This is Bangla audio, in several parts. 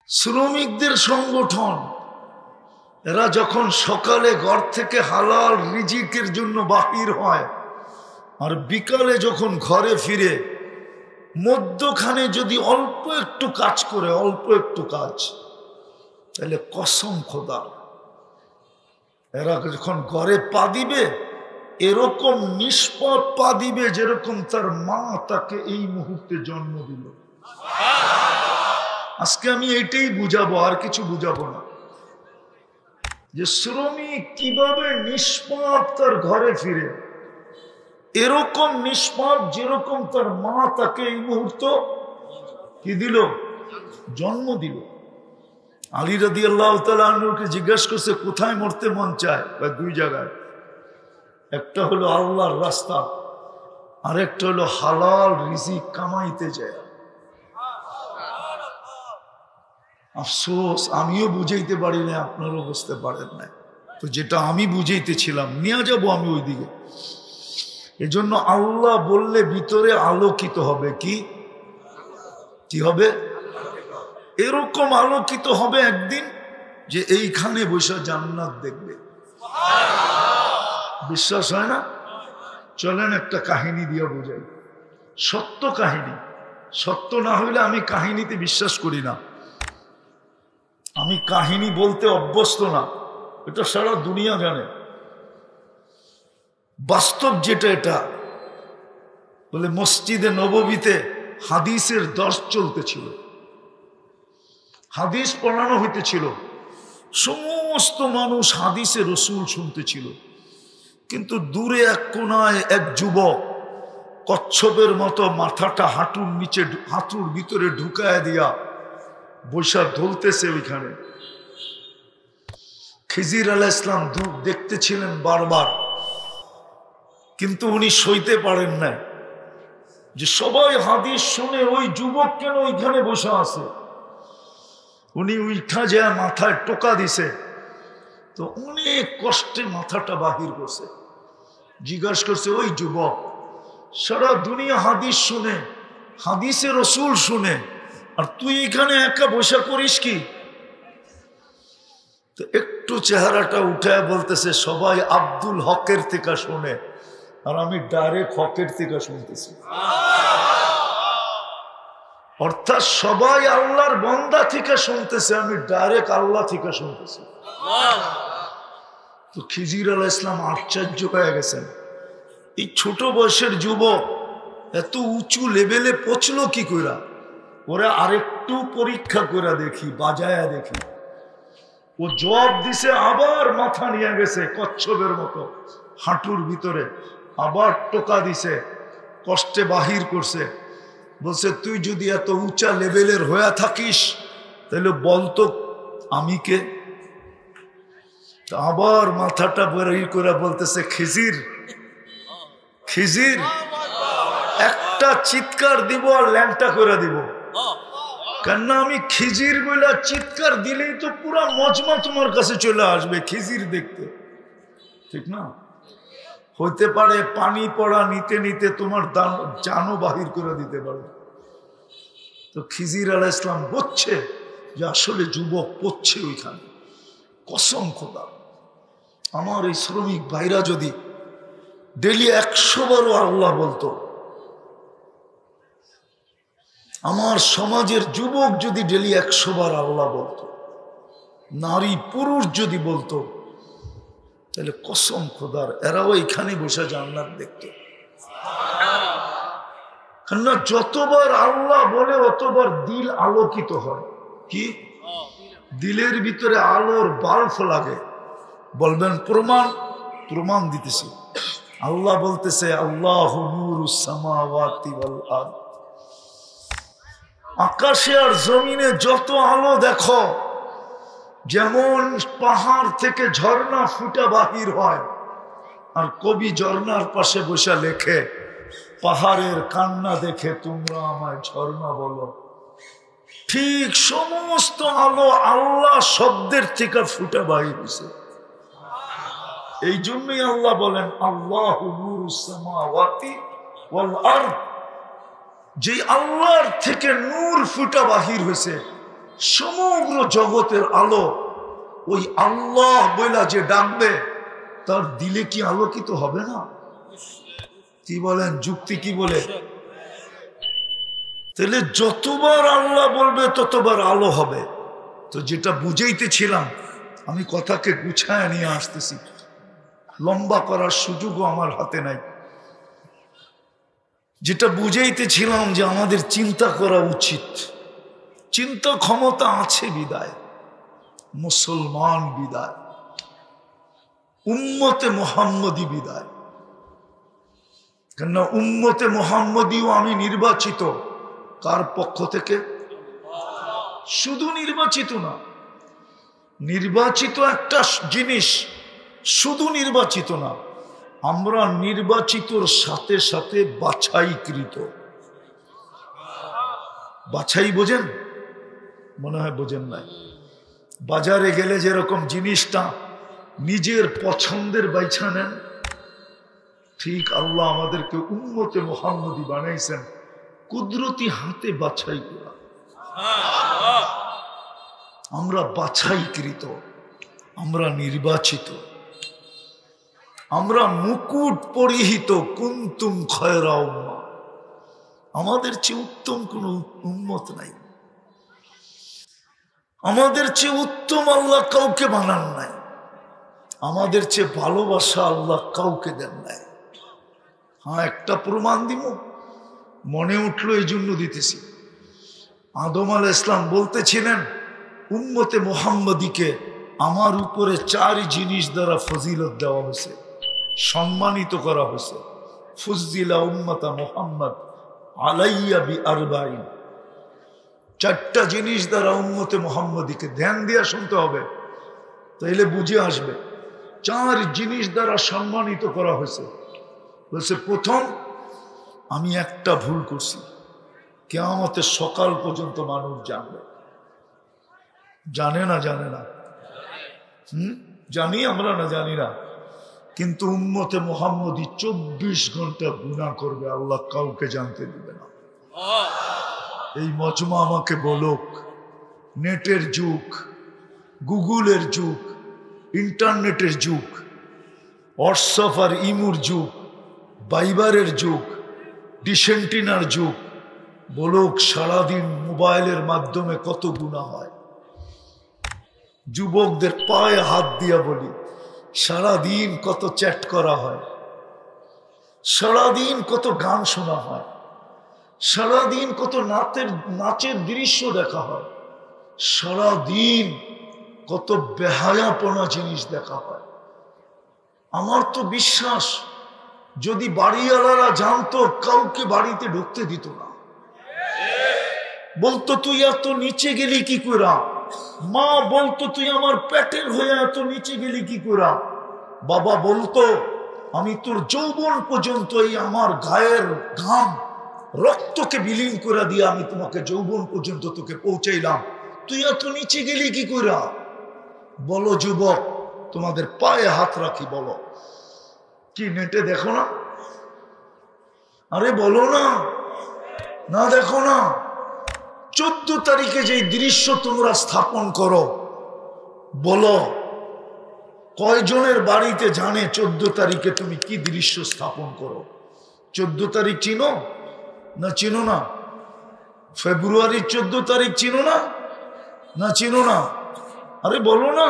শ্রমিকদের সংগঠন, এরা যখন সকালে ঘর থেকে হালাল রিজিকের জন্য বাহির হয় আর বিকালে যখন ঘরে ফিরে মধ্যখানে যদি অল্প একটু কাজ করে, অল্প একটু কাজ, তাহলে কসম খোদা এরা যখন ঘরে পা দিবে এরকম নিষ্পাপ পা দিবে যেরকম তার মা তাকে এই মুহূর্তে জন্ম দিল। আজকে আমি এটাই বুঝাবো, আর কিছু বুঝাবো না, যে শ্রমিক কিভাবে নিষ্পাপ তার ঘরে ফিরে, এরকম নিষ্পাপ যেরকম তার মা তাকে এই মুহূর্ত কি দিল, জন্ম দিল। আলী রাদিয়াল্লাহু তাআলা আনহুকে জিজ্ঞাসা করছে কোথায় মরতে মন চায়? দুই জায়গায়, একটা হলো আল্লাহর রাস্তা, আর একটা হলো হালাল রিজিক কামাইতে যায়। আফসোস আমিও বুঝাইতে পারি না, আপনারও বুঝতে পারেন না। তো যেটা আমি বুঝাইতেছিলাম নিয়ে যাবো আমি ওই দিকে। এজন্য আল্লাহ বললে ভিতরে আলোকিত হবে। কি হবে? এরকম আলোকিত হবে একদিন যে এইখানে বসে জান্নাত দেখবে। বিশ্বাস হয় না? চলেন একটা কাহিনী দিয়ে বোঝাই, সত্য কাহিনী। সত্য না হইলে আমি কাহিনীতে বিশ্বাস করি না, আমি কাহিনী বলতে অভ্যস্ত না, এটা সারা দুনিয়া জানে। বাস্তব যেটা, এটা বলে মসজিদে নববীতে হাদিসের দর্শ চলতেছিল, হাদিস পড়ানো হইতেছিল, সমস্ত মানুষ হাদিসে রসুল শুনতেছিল। কিন্তু দূরে এক কোনায় এক যুবক কচ্ছপের মতো মাথাটা হাঁটুর নিচে, হাঁটুর ভিতরে ঢুকায় দিয়া বৈশা ধলতেছে ওইখানে। খিজির আলাইহিস সালাম দেখতেছিলেন বারবার, কিন্তু উনি সইতে পারেন না যে সবাই হাদিস শুনে ওই যুবক কেন ওইখানে বসে আছে। উনি উঠা যায় মাথায় টোকা দিছে, তো অনেক কষ্টে মাথাটা বাহির করছে। জিজ্ঞাসা করছে, ওই যুবক, সারা দুনিয়া হাদিস শুনে, হাদিসে রসুল শুনে, আর তুই এখানে একা বসে করিস কি? তো একটু চেহারাটা উঠায় বলতেছে, সবাই আব্দুল হকের থেকে শুনে আর আমি ডাইরেক্ট হকের থেকে শুনতেছি। অর্থাৎ সবাই আল্লাহর বান্দা থেকে শুনতেছে, আমি ডাইরেক্ট আল্লাহ থেকে শুনতেছি। তো খিজির আলাইহিস সালাম আশ্চর্য হয়ে গেছেন, এই ছোট বয়সের যুবক এত উঁচু লেভেলে পৌঁছলো কি কইরা? ওরা আরেকটু পরীক্ষা করে দেখি, বাজায়া দেখি। ও জবাব দিছে, আবার মাথা নিয়ে গেছে কচ্ছপের মতো হাঁটুর ভিতরে, আবার টোকা দিছে, কষ্টে বাহির করছে। বলছে, তুই যদি এত উঁচা লেভেলের হয়ে থাকিস তাহলে বলতো আমি কে? আবার মাথাটা বেরিয়ে করে বলতেছে, খিজির, খিজির, একটা চিৎকার দিব আর ল্যাংটা করে দিব। কেননা আমি খিজির বলে চিৎকার দিলেই তো পুরো মজমা তোমার কাছে চলে আসবে খিজির দেখতে, ঠিক না? হইতে পারে পানি পড়া নিতে নিতে তোমার জানও বাহির করে দিতে পারে। তো খিজির আলাইহিস সালাম বলছে যে আসলে যুবক পড়ছে ওইখানে। কসম খোদা, আমার এই শ্রমিক ভাইরা যদি ডেলি 100 বারও আল্লাহ বলতো, আমার সমাজের যুবক যদি ডেলি 100 বার আল্লাহ বলতো, নারী পুরুষ যদি বলতো, তাহলে কসম খোদার এরাও এখানে বসে জান্নাত দেখতো। কেননা যতবার আল্লাহ বলে অতবার দিল আলোকিত হয়। কি? দিলের ভিতরে আলোর বাল্ব লাগে। বলবেন প্রমাণ? প্রমাণ দিতেছি। আল্লাহ বলতেছে, আল্লাহু নূরুস সামাওয়াতি ওয়াল আরদ, আকাশে আর জমিনে যত আলো দেখো, যেমন পাহাড় থেকে ঝর্ণা ফুটা বাহির হয়, আর কবি ঝর্ণার পাশে বসে লেখে, পাহাড়ের কান্না দেখে তোমরা আমায় ঝর্ণা বলো, ঠিক সমস্ত আলো আল্লাহ শব্দের থেকে ফুটা বাহির হয়েছে। এই জন্যই আল্লাহ বলেন, আল্লাহু নূরুস সামাওয়াতি ওয়াল আরদ, যে আল্লাহর থেকে নূর ফুটা বাহির হয়েছে, সমগ্র জগতের আলো ওই আল্লাহ বইলা যে ডাকবে তার দিলে কি আলোকিত হবে না? কি বলেন, যুক্তি কি বলে? তাহলে যতবার আল্লাহ বলবে ততবার আলো হবে। তো যেটা বুঝাইতেছিলাম, আমি কথাকে গুছায় নিয়ে আসতেছি, লম্বা করার সুযোগও আমার হাতে নাই। যেটা বুঝাইতেছিলাম যে আমাদের চিন্তা করা উচিত, চিন্তা ক্ষমতা আছে বিদায়, মুসলমান বিদায়, উম্মতে মুহাম্মদী বিদায়। কেননা উম্মতে মুহাম্মদীও আমি নির্বাচিত। কার পক্ষ থেকে? শুধু নির্বাচিত না, নির্বাচিত একটা জিনিস, শুধু নির্বাচিত না, আমরা নির্বাচিতর সাথে সাথে বাছাইকৃত। বাছাই বোঝেন? মনে হয় বোঝেন নাই। বাজারে গেলে যেরকম জিনিসটা নিজের পছন্দের বাইছা নেন, ঠিক আল্লাহ আমাদেরকে উম্মতে মুহাম্মদী বানাইছেন কুদরতি হাতে বাছাই করা। আমরা বাছাইকৃত, আমরা নির্বাচিত, আমরা মুকুট পরিহিত। কুনতুম খায়রা উম্মাহ, আমাদের চেয়ে উত্তম কোন উম্মত নাই, আমাদের চেয়ে উত্তম আল্লাহ কাউকে বানান নাই, আমাদের চেয়ে ভালোবাসা আল্লাহ কাউকে দেন নাই। হ্যাঁ, একটা প্রমাণ দিব, মনে উঠলো এই জন্য দিতেছি। আদম আলাইহিস সালাম বলতেছিলেন উম্মতে মুহাম্মদীকে আমার উপরে 4 জিনিস দ্বারা ফজিলত দেওয়া হয়েছে, সম্মানিত করা হয়েছে। ফুজ্জিলা উম্মতা মুহাম্মদ আলাইয়া বি-40, 4টা জিনিস দ্বারা উম্মতে মুহাম্মদীকে, ধ্যান দিয়া শুনতে হবে তাইলে বুঝে আসবে। 4 জিনিস দ্বারা সম্মানিত করা হয়েছে। বলছে প্রথম, আমি একটা ভুল করছি, কিয়ামতের সকাল পর্যন্ত মানুষ জানবে। জানে না? জানে না? জানি আমরা, না জানি না, কিন্তু উম্মতে মুহাম্মদী 24 ঘন্টা গুনাহ করবে, আল্লাহ কাউকে জানতে দিবে না। এই মজমা আমাকে বলুক, নেটের যুগ, গুগলের যুগ, ইন্টারনেটের যুগ, হোয়াটসঅ্যাপ আর ইমুর যুগ, বাইবারের যুগ, ডিসেন্টিনার যুগ, বলুক সারাদিন মোবাইলের মাধ্যমে কত গুনাহ হয়। যুবকদের পায়ে হাত দিয়া বলি, সারাদিন কত চ্যাট করা হয়, সারাদিন কত গান শোনা হয়, সারাদিন কত নাচের দৃশ্য দেখা হয়, সারাদিন কত বেহায়াপনা জিনিস দেখা হয়। আমার তো বিশ্বাস যদি বাড়িওয়ালারা জানতো, কাউকে বাড়িতে ঢুকতে দিত না। বলতো তুই এত নিচে গেলি কি করে? মা বলতো তুই আমার পেটের হয়ে এত নিচে গেলি কি করে? বাবা বলতো আমি তোর যৌবন পর্যন্ত এই আমার গায়ের ঘাম রক্তকে বিলীন করে দিয়ে আমি তোমাকে যৌবন পর্যন্ত তোকে পৌঁছাইলাম, তুই এত নিচে গেলি কি করে? বলো যুবক, তোমাদের পায়ে হাত রাখি, বলো। কি নেটে দেখো না? আরে বলো না, না দেখো না? 14 তারিখে যে দৃশ্য তোমরা স্থাপন করো, বলো কয়জনের বাড়িতে জানে 14 তারিখে তুমি কি দৃশ্য স্থাপন করো? 14 তারিখ চিনো না চিনো না? ফেব্রুয়ারির 14 তারিখ চিনো না? না চিনো না? আরে বলো না।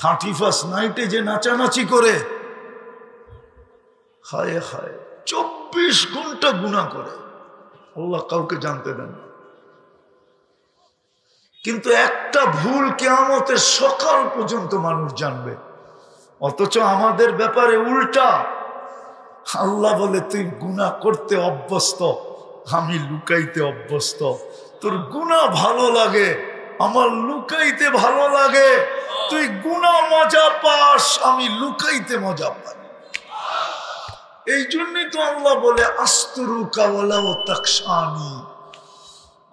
31st নাইটে যে নাচানাচি করে, হায় হায়, 24 ঘন্টা গুনাহ করে, আল্লাহ কাউকে জানতে দেন না। কিন্তু একটা ভুল কিয়ামতের সকাল পর্যন্ত মানুষ জানবে, অথচ আমাদের ব্যাপারে উল্টা। আল্লাহ বলে তুই গুনাহ করতে অভ্যস্ত, আমি লুকাইতে অভ্যস্ত। তোর গুনাহ ভালো লাগে, আমার লুকাইতে ভালো লাগে। তুই গুনাহ মজা পাস, আমি লুকাইতে মজা পাই। এই জন্যই তো আল্লাহ বলে আস্তুরুকা ওয়ালাউ তাকশানি,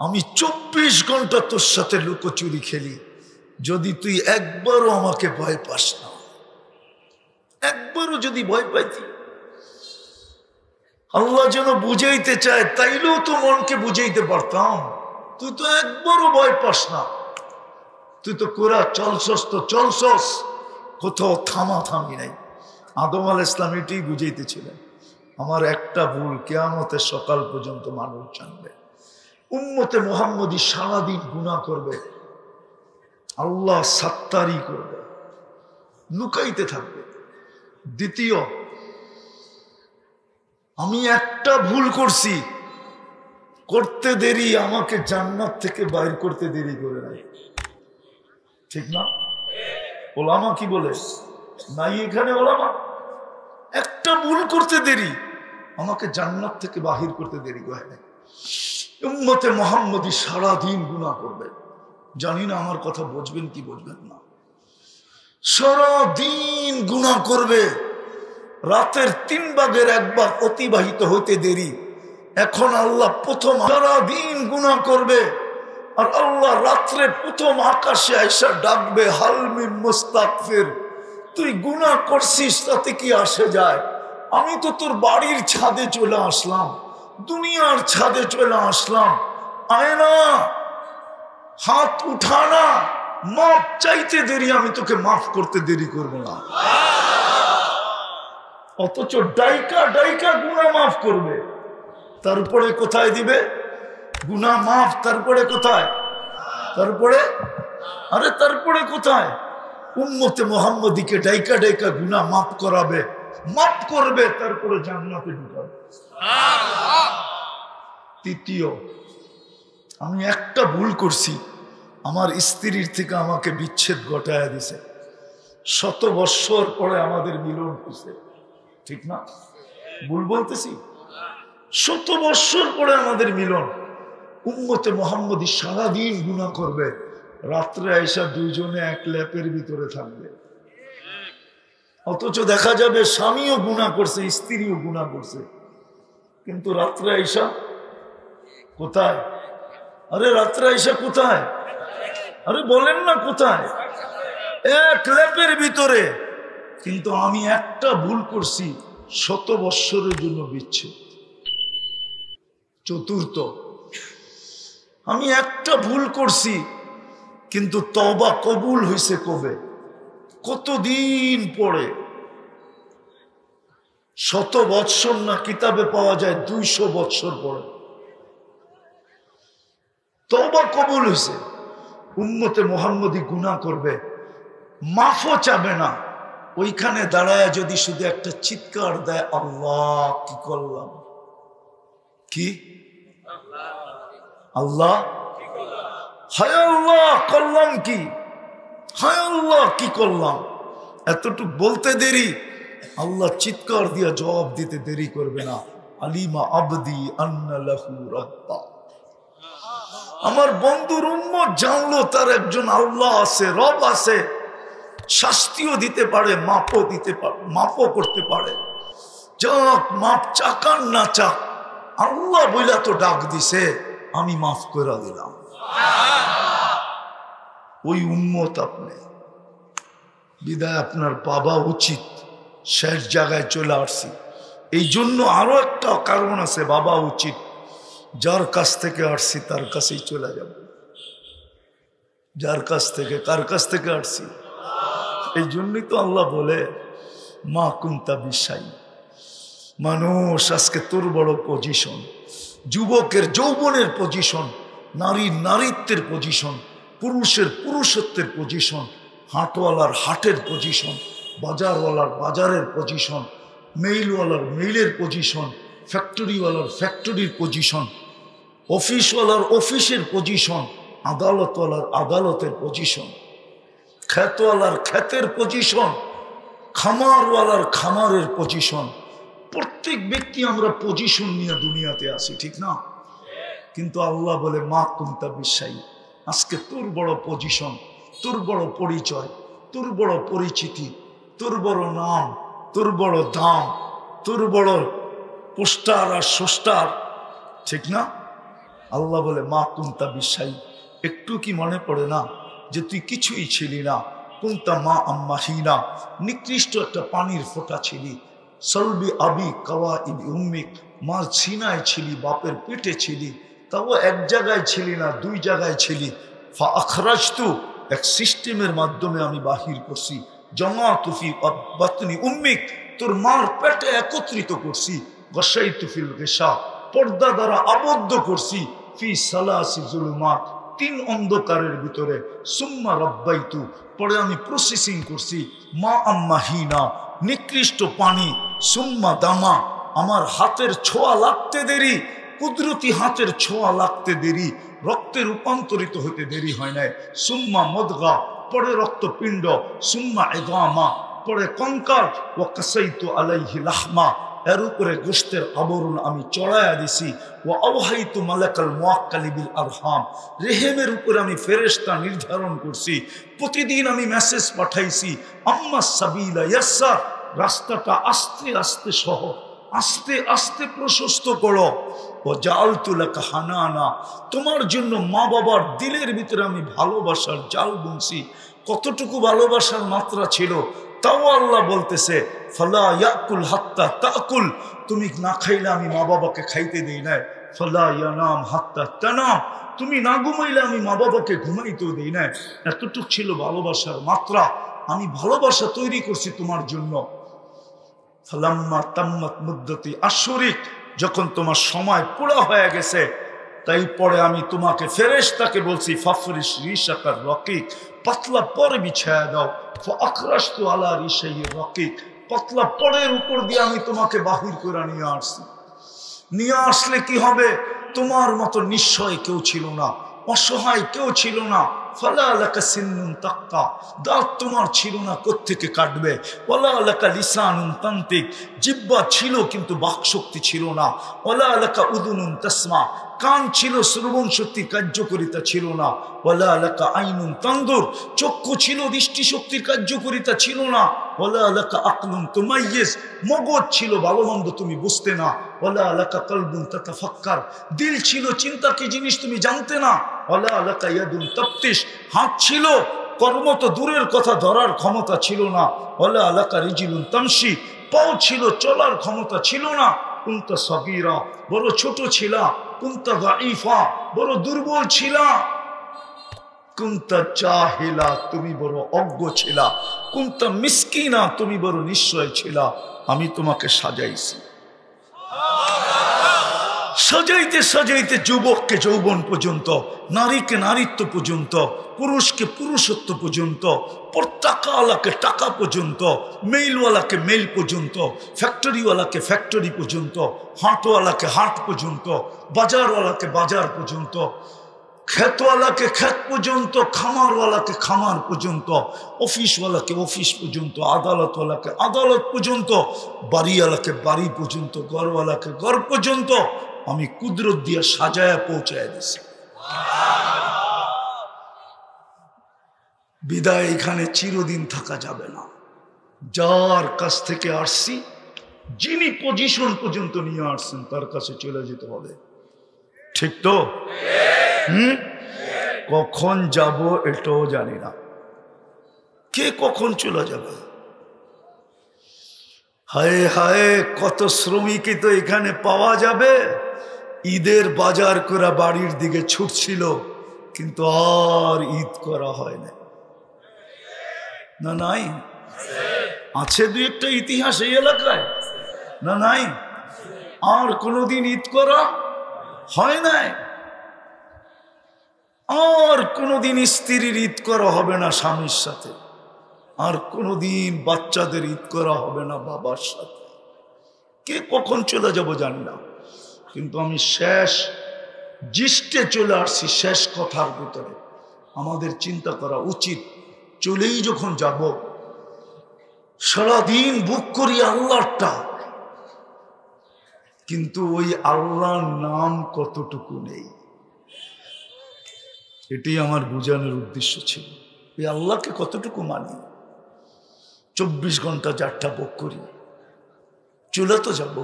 আমি 24 ঘন্টা তোর সাথে লুকোচুরি খেলি, যদি তুই একবারও আমাকে ভয় পাস না। একবারও যদি ভয় পাইতি, আল্লাহ যেন বুঝাইতে চায়, তাইলেও তো মনকে বুঝাইতে পারতাম। তুই তো একবারও ভয় পাস না, তুই তো কোরা চলছস তো চলছস, কোথাও থামি নাই। আদম আলাইহিস সালাম এটাই বুঝাইতেছিলেন, আমার একটা ভুল কিয়ামতের সকাল পর্যন্ত মানুষ জানবে। উম্মতে মুহাম্মদী সারাদিন গুনাহ করবে, আল্লাহ সাত্তারি করবে, লুকাইতে থাকবে। দ্বিতীয়, আমি একটা ভুল করছি, করতে দেরি আমাকে জান্নাত থেকে বাইর করতে দেরি করে নাই, ঠিক না? ওলামা কি বলে নাই এখানে? ওলামা একটা ভুল করতে দেরি আমাকে জান্নাত থেকে বাহির করতে দেরি করে নাই। উম্মতে মুহাম্মদী সারাদিন গুনাহ করবে, জানি না আমার কথা বুঝবেন কি বুঝবেন না। সারাদিন গুনাহ করবে, রাতের 3 ভাগের 1 ভাগ অতিবাহিত হইতে দেরি। এখন আল্লাহ প্রথম সারাদিন গুনাহ করবে, আর আল্লাহ রাত্রে প্রথম আকাশে আইসা ডাকবে, হাল মিন মুস্তাগফির। তুই গুনাহ করছিস তাতে কি আসে যায়? আমি তো তোর বাড়ির ছাদে চলে আসলাম, দুনিয়ার ছাদে চলে আসলাম, আয় না, হাত উঠানা, মাফ চাইতে দেরি, আমি তোকে মাফ করতে দেরি করব না। অথচ ডাইকা ডাইকা গুনাহ মাফ করবে, তারপরে কোথায় দিবে? গুনাহ মাফ, তারপরে কোথায়? তারপরে কোথায়? উম্মতে মুহাম্মদীকে ডাইকা ডাইকা গুনাহ মাফ করাবে, মাফ করবে, তারপরে জান্নাতে ঢুকাবে। তৃতীয়, আমি একটা ভুল করছি, আমার স্ত্রীর থেকে আমাকে বিচ্ছেদ ঘটায়া দিছে, 100 বৎসর পরে আমাদের মিলন হয়েছে, ঠিক না? ভুল বলতেছি? 100 বৎসর পরে আমাদের মিলন। উম্মতে মুহাম্মদী সারাদিন গুনাহ করবে, রাত্রে আইসা দুইজনে এক ল্যাপের ভিতরে থাকবে। অথচ দেখা যাবে স্বামীও গুনাহ করছে, স্ত্রীও গুনাহ করছে, কিন্তু রাত্রে আইসা কোথায়? আরে রাত্রে আইসা কোথায়? আরে বলেন না কোথায়? এক ল্যাপের ভিতরে। কিন্তু আমি একটা ভুল করছি, 100 বৎসরের জন্য বিচ্ছেদ। চতুর্থ, আমি একটা ভুল করছি, কিন্তু তওবা কবুল হয়েছে কবে? কতদিন পরে? 100 বৎসর না, কিতাবে পাওয়া যায় 200 বৎসর পরে তওবা কবুল হয়েছে। উম্মতে মুহাম্মদী গুনাহ করবে, মাফও চাবে না, ওইখানে দাঁড়ায় যদি শুধু একটা চিৎকার দেয়, আল্লাহ কি করলাম, কি আল্লাহ, হায় আল্লাহ করলাম কি, হায় আল্লাহ কি করলাম, এতটুক বলতে দেরি, আল্লাহ চিৎকার দিয়া জবাব দিতে দেরি করবে না। আলিমা আবদি আন্না লাহু রাব্বা। আমার বন্ধুর উম্মত জানলো তার একজন আল্লাহ আছে, রব আছে, শাস্তিও দিতে পারে, মাপও দিতে পারে, মাপও করতে পারে। যাক, মাপ চাকান না চাক, আল্লাহ বইলা তো ডাক দিছে, আমি মাফ করে দিলাম। ওই উম্মত আপনি। বিদায় আপনার বাবা উচিত, শেষ জায়গায় চলে আসছি। এই জন্য আরো একটা কারণ আছে, বাবা উচিত, যার কাছ থেকে আসছি তার কাছেই চলে যাব। যার কাছ থেকে, কার কাছ থেকে আসছি? এই জন্যই তো আল্লাহ বলে, মা কুন্তা বিশাই। মানুষ আজকে তোর বড় পজিশন, যুবকের যৌবনের পজিশন, নারীর নারীত্বের পজিশন, পুরুষের পুরুষত্বের পজিশন, হাটওয়ালার হাটের পজিশন, বাজারওয়ালার বাজারের পজিশন, মেইলওয়ালার মেইলের পজিশন, ফ্যাক্টরিওয়ালার ফ্যাক্টরির পজিশন, অফিসওয়ালার অফিসের পজিশন, আদালতওয়ালার আদালতের পজিশন, ক্ষেতওয়ালার ক্ষেতের পজিশন, খামারওয়ালার খামারের পজিশন। প্রত্যেক ব্যক্তি আমরা পজিশন নিয়ে দুনিয়াতে আসি, ঠিক না? কিন্তু আল্লাহ বলে, মা কুন্তা বিশাই। আজকে তোর বড় পজিশন, তোর বড় পরিচয়, তোর বড় পরিচিতি, তোর বড় নাম, তোর বড় দাম, তোর বড় পোস্টার আর সোস্টার, ঠিক না? আল্লাহ বলে, মা কুন্তা বিশাই। একটু কি মনে পড়ে না যে তুই কিছুই ছিলি না? কুন্তা মা আম্মাহিনা, নিকৃষ্ট একটা পানির ফোঁটা ছিলি। সলবি আবি কাওয়া ইবি উম্মিক, মার সিনায় ছিলি, বাপের পেটে ছিলি। তাও এক জায়গায় ছিলি না, দুই জায়গায় ছিলি। ফা আখরাজতু, এক সিস্টেমের মাধ্যমে আমি বাহির করছি। জামাতু ফি বাতনি উম্মিক, তোর মার পেটে একত্রিত করছি। গাশাইতু ফিল গিশা, পর্দা দ্বারা আবদ্ধ করছি। ফি সালাসি জুলুমাত, 3 অন্ধকারের ভিতরে। সুম্মা রাব্বাইতু, পরে আমি প্রসেসিং করছি। মা আম্মাহিনা, নিকৃষ্ট পানি। সুম্মা দামা, আমার হাতের ছোঁয়া লাগতে দেরি, কুদরতি হাতের ছোঁয়া লাগতে দেরি, রক্তে রূপান্তরিত হতে দেরি হয় নাই। সুম্মা মদগা, পরে রক্তপিণ্ড। সুম্মা ইদামা, পরে কঙ্কাল। ও কাসাইতু আলাইহি লাহমা, এর উপরে গোশতের আবরণ আমি চড়াইয়া দিছি। ও আওহাইতু মালাকাল মুআক্কালি বিল আরহাম, রেহেমের উপরে আমি ফেরেশতা নির্ধারণ করছি। প্রতিদিন আমি মেসেজ পাঠাইছি, আম্মা সাবিলা ইয়াসসার, রাস্তাটা আস্তে আস্তে সহজ, আস্তে আস্তে প্রশস্ত করো। ও জাআলতু লাকা হানানা, তোমার জন্য মা বাবার দিলের ভিতরে আমি ভালোবাসার জাল বুনছি। কতটুকু ভালোবাসার মাত্রা ছিল, তাও আল্লাহ বলতেছে ফালা ইয়াকুল হাত্তা তাকুল, তুমি না খাইলে আমি মা বাবাকে খাইতে দেই নাই। ফালা ইয়ানাম হাত্তা তানাম, তুমি না ঘুমাইলে আমি মা বাবাকে ঘুমাইতেও দেই নাই। এতটুকু ছিল ভালোবাসার মাত্রা। আমি ভালোবাসা তৈরি করছি তোমার জন্য। ফালাম্মা তাম্মাত মুদ্দাতি আশরিক, যখন তোমার সময় পুরা হয়ে গেছে, তাই পরে আমি তোমাকে ফেরেশতাকে বলছি ফাফরিশ রিশাকার রকিক, পাতলা পরে বিছায়া দাও। ফাআখরাজতু আলা রিশাইর রকিক, পাতলা পরের উপর দিয়ে আমি তোমাকে বাহির করে নিয়ে আসছি। নিয়ে আসলে কি হবে, তোমার মতো নিশ্চয় কেউ ছিল না, অসহায় কেউ ছিল না। ফালা লাকা সিন্নুন তাক্কা, দাঁত তোমার ছিল না, কোত্থেকে কাটবে। ওয়ালা লাকা লিসানুন তান্তিক, জিহ্বা ছিল কিন্তু বাকশক্তি ছিল না। ওয়ালা লাকা উদুনুন তাসমা, কান ছিল, শ্রবণ শক্তির কার্যকারিতা ছিল না। ওয়ালা লাকা আইনুন তানদুর, চক্ষু ছিল, দৃষ্টিশক্তির কার্যকারিতা ছিল না। ওয়ালা লাকা আকলুন তুমাইয়িজ, মগজ ছিল, ভালো মন্দ তুমি বুঝতে না। ওয়ালা লাকা কলবুন তাতাফাক্কার, দিল ছিল, চিন্তা কি জিনিস তুমি জানতে না। ওয়ালা লাকা ইয়াদুন তাফতিশ, হাত ছিল, কর্ম তো দূরের কথা, ধরার ক্ষমতা ছিল না। ওয়ালা লাকা রিজলুন তামশি, পাও ছিল, চলার ক্ষমতা ছিল না। কুনতা সগীরা, বড় ছোট ছিলা। কুনতা দাঈফা, বড় দুর্বল ছিলা। কুনতা জাহিলা, তুমি বড় অজ্ঞ ছিলা। কুনতা মিসকিনা, তুমি বড় নিশ্চয় ছিলা। আমি তোমাকে সাজাইছি। সাজাইতে সাজাইতে যুবককে যৌবন পর্যন্ত, নারীকে নারীত্ব পর্যন্ত, পুরুষকে পুরুষত্ব পর্যন্ত, টাকাওয়ালাকে টাকা পর্যন্ত, মেইলওয়ালাকে মেইল পর্যন্ত, ফ্যাক্টরিওয়ালাকে ফ্যাক্টরি পর্যন্ত, হাটওয়ালাকে হাট পর্যন্ত, বাজারওয়ালাকে বাজার পর্যন্ত, ক্ষেতওয়ালাকে ক্ষেত পর্যন্ত, খামারওয়ালাকে খামার পর্যন্ত, অফিসওয়ালাকে অফিস পর্যন্ত, আদালতওয়ালাকে আদালত পর্যন্ত, বাড়িওয়ালাকে বাড়ি পর্যন্ত, ঘরওয়ালাকে ঘর পর্যন্ত আমি কুদরত দিয়ে সাজায়া পৌঁছায় দিছি। বিদায় এখানে চিরদিন থাকা যাবে না। যার কাছ থেকে আসছি, যিনি পজিশন পর্যন্ত নিয়ে আসছেন, তার কাছে চলে যেতে হবে। ঠিক তো? কখন যাব এটাও জানি না, কে কখন চলে যাবে। হায় হায়, কত শ্রমিকই তো এখানে পাওয়া যাবে। ঈদের বাজার করা বাড়ির দিকে ছুটছিল, কিন্তু আর ঈদ করা হয় না। না নাই? আছে দু একটা ইতিহাস এই এলাকায়, না নাই? আর কোনোদিন ঈদ করা হয় নাই। আর কোনোদিন স্ত্রীর ঈদ করা হবে না স্বামীর সাথে, আর কোনোদিন বাচ্চাদের ঈদ করা হবে না বাবার সাথে। কে কখন চলে যাব জানি না, কিন্তু আমি শেষ জিষ্টে চলে আসছি। শেষ কথার ভিতরে আমাদের চিন্তা করা উচিত, চলেই যখন যাব, সারাদিন বুক করি আল্লাহটা, কিন্তু ওই আল্লাহর নাম কতটুকু নেই, এটি আমার বোঝানোর উদ্দেশ্য ছিল। এই আল্লাহকে কতটুকু মানি? 24 ঘন্টা যারটা বুক করি, চলে তো যাব।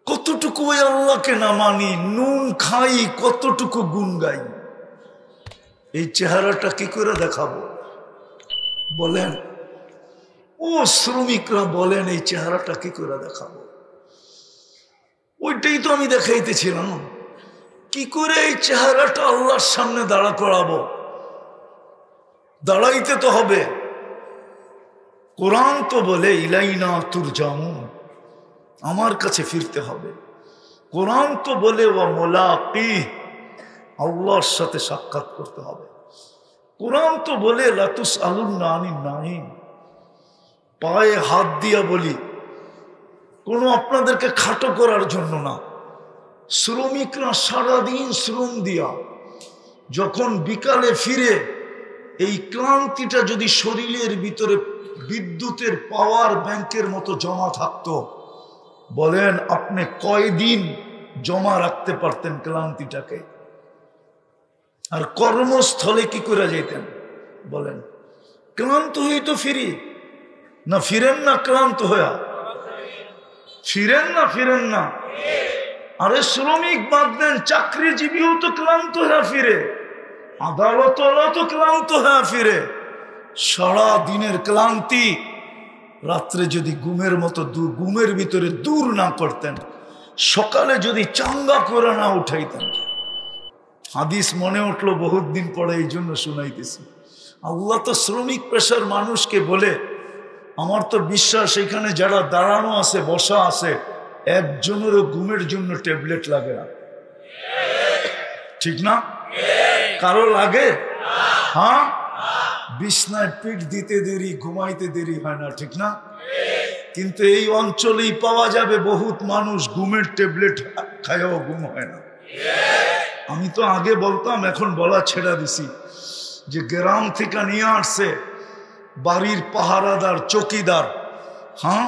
কতটুকু ওই আল্লাহকে না মানি, নুন খাই, কতটুকু গুণ গাই। এই চেহারাটা কি করে দেখাবো বলেন? ও শ্রমিকরা বলেন, এই চেহারাটা কি করে দেখাবো? ওইটাই তো আমি দেখাইতেছিলাম। কি করে এই চেহারাটা আল্লাহর সামনে দাঁড়া করাবো? দাঁড়াইতে তো হবে। কোরআন তো বলে ইলাইনা তুরজাউন, আমার কাছে ফিরতে হবে। কোরআন তো বলে ওয়া মুলাকি, আল্লাহর সাথে সাক্ষাৎ করতে হবে। কোরআন তো বলে লাতুস আলুন্না আনিন নাঈম। পায়ে হাত দিয়া বলি, কোনো আপনাদেরকে খাটো করার জন্য না। শ্রমিকরা সারাদিন শ্রম দিয়া যখন বিকালে ফিরে, এই ক্লান্তিটা যদি শরীরের ভিতরে বিদ্যুতের পাওয়ার ব্যাংকের মতো জমা থাকতো, বলেন আপনি কয়দিন জমা রাখতে পারতেন ক্লান্তিটাকে? আর কর্মস্থলে কি করে যেতেন বলেন? ক্লান্ত হয়ে তো ফিরি না, ফিরেন না ক্লান্ত হয়ে? ফিরেন না, ফিরেন না। আরে শ্রমিক বাদ দেন, চাকরিজীবীও তো ক্লান্ত হয়ে ফিরে, আদালত তো ক্লান্ত হয়ে ফিরে। সারা দিনের ক্লান্তি রাত্রে যদি ঘুমের মতো ঘুমের ভিতরে দূর না করতেন, সকালে যদি চাঙ্গা করে না উঠাইতেন। হাদিস মনে উঠলো বহুত দিন পরে, এই জন্য শুনাইতেছি। আল্লাহ তো শ্রমিক পেশার মানুষকে বলে, আমার তো বিশ্বাস এখানে যারা দাঁড়ানো আছে, বসা আছে, একজনেরও ঘুমের জন্য ট্যাবলেট লাগে না, ঠিক না? কারো লাগে? হ্যাঁ, বিছনায় পিঠ দিতে দেরি, ঘুমাইতে দেরি হয় না, ঠিক না? কিন্তু এই অঞ্চলেই পাওয়া যাবে বহুত মানুষ ঘুমের ট্যাবলেট খায়ও ঘুম হয় না। আমি তো আগে বলতাম, এখন বলা ছেড়ে দিছি, যে গ্রাম থেকে নিয়ে আসছে বাড়ির পাহারাদার, চকিদার। হ্যাঁ,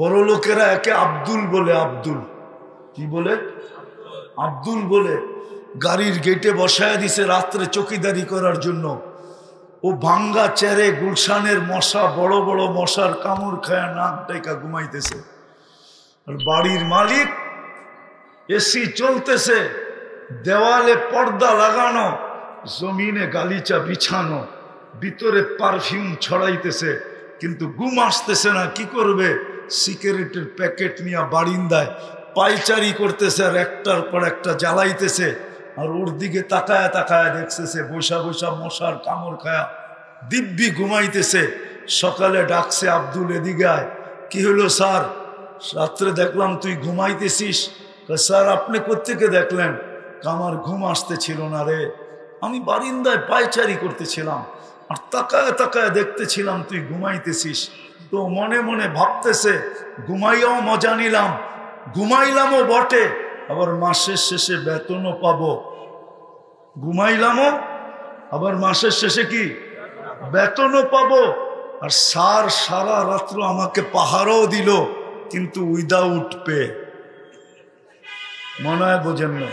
বড় লোকেরা একে আব্দুল বলে। আব্দুল কি বলে? আব্দুল বলে। গাড়ির গেটে বসায় দিছে রাত্রে চকিদারি করার জন্য। ও ভাঙ্গা চেরে গুলশানের মশা, বড় বড় মশার কামড় খায়া নাক ডাইকা ঘুমাইতেছে। আর বাড়ির মালিক, এসি চলতেছে, দেওয়ালে পর্দা লাগানো, জমিনে গালিচা বিছানো, ভিতরে পারফিউম ছড়াইতেছে, কিন্তু ঘুম আসতেছে না। কি করবে? সিগারেটের প্যাকেট নিয়ে বারিন্দায় পাইচারি করতেছে, আর একটার পর একটা জ্বালাইতেছে। আর ওর দিকে তাকায়া তাকায়া দেখতেছে, বৈশা বৈশা মশার কামড় খায়া দিব্যি ঘুমাইতেছে। সকালে ডাকছে, আব্দুল এদিকে আয়। কি হলো স্যার? রাত্রে দেখলাম তুই ঘুমাইতেছিস। স্যার আপনি কোত্থেকে দেখলেন? আমার ঘুম আসতেছিল না রে, আমি বারিন্দায় পায়চারি করতেছিলাম, আর তাকায় তাকায় দেখতেছিলাম তুই ঘুমাইতেছিস। তো মনে মনে ভাবতেছে, ঘুমাইয়াও মজা নিলাম, ঘুমাইলামও বটে, আবার মাসের শেষে বেতনও পাবো। ঘুমাইলামও, আবার মাসের শেষে কি বেতনও পাবো। আর স্যার সারা রাত্র আমাকে পাহারাও দিল, কিন্তু উইদাউট পে। মনে হয় বোঝেন না?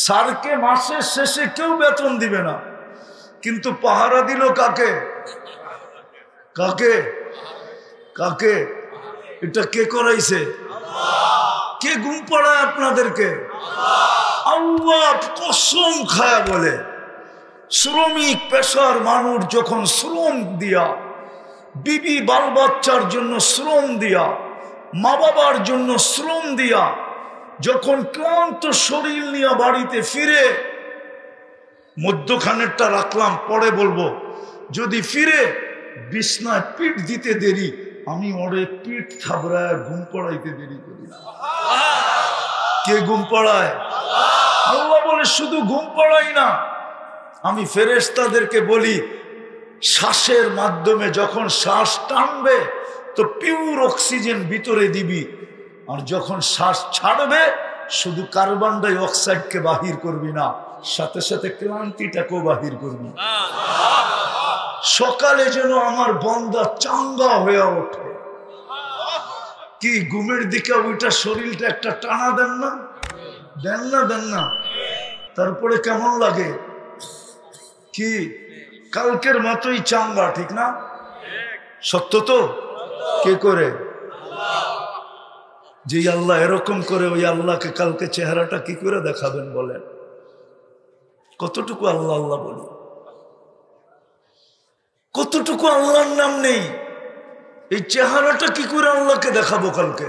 স্যারকে মাসের শেষে কেউ বেতন দিবে না, কিন্তু পাহারা দিল কাকে? কাকে? কাকে? এটা কে করাইছে? কে ঘুম পাড়ায় আপনাদেরকে? আল্লাহ কসম খায়া বলে, শ্রমিক পেশার মানুষ যখন শ্রম দিয়া, বিবি বাল বাচ্চার জন্য শ্রম দিয়া, মা বাবার জন্য শ্রম দিয়া, যখন ক্লান্ত শরীর নিয়ে বাড়িতে ফিরে, মধ্যখানেরটা রাখলাম, পরে বলবো, যদি ফিরে বিছনায় পিঠ দিতে দেরি, আমি ওরে পিঠ থাবড়ায় ঘুম পড়াইতে দেরি করি না। কে ঘুম পড়ায়? আল্লাহ বলে শুধু ঘুম পড়াই না, আমি ফেরেশতাদেরকে বলি, শ্বাসের মাধ্যমে যখন শ্বাস টানবে তো পিওর অক্সিজেন ভিতরে দিবি, আর যখন শ্বাস ছাড়বে শুধু কার্বন ডাই অক্সাইডকে বাহির করবি না, সাথে সাথে ক্লান্তিটাকেও বাহির করবি। সকালে যেন আমার বান্দা চাঙ্গা হয়ে ওঠে। কি ঘুমের দিকে ওইটা শরীরটা একটা টানা দেন না? দেন না? দেন না? তারপরে কেমন লাগে? কি কালকের মতোই চাঙ্গা, ঠিক না? সত্য তো? কে করে? যে আল্লাহ এরকম করে, ওই আল্লাহকে কালকে চেহারাটা কি করে দেখাবেন বলেন? কতটুকু আল্লাহ আল্লাহ বলি, কতটুকু আল্লাহর নাম নেই, এই চেহারাটা কি করে আল্লাহকে দেখাবো কালকে?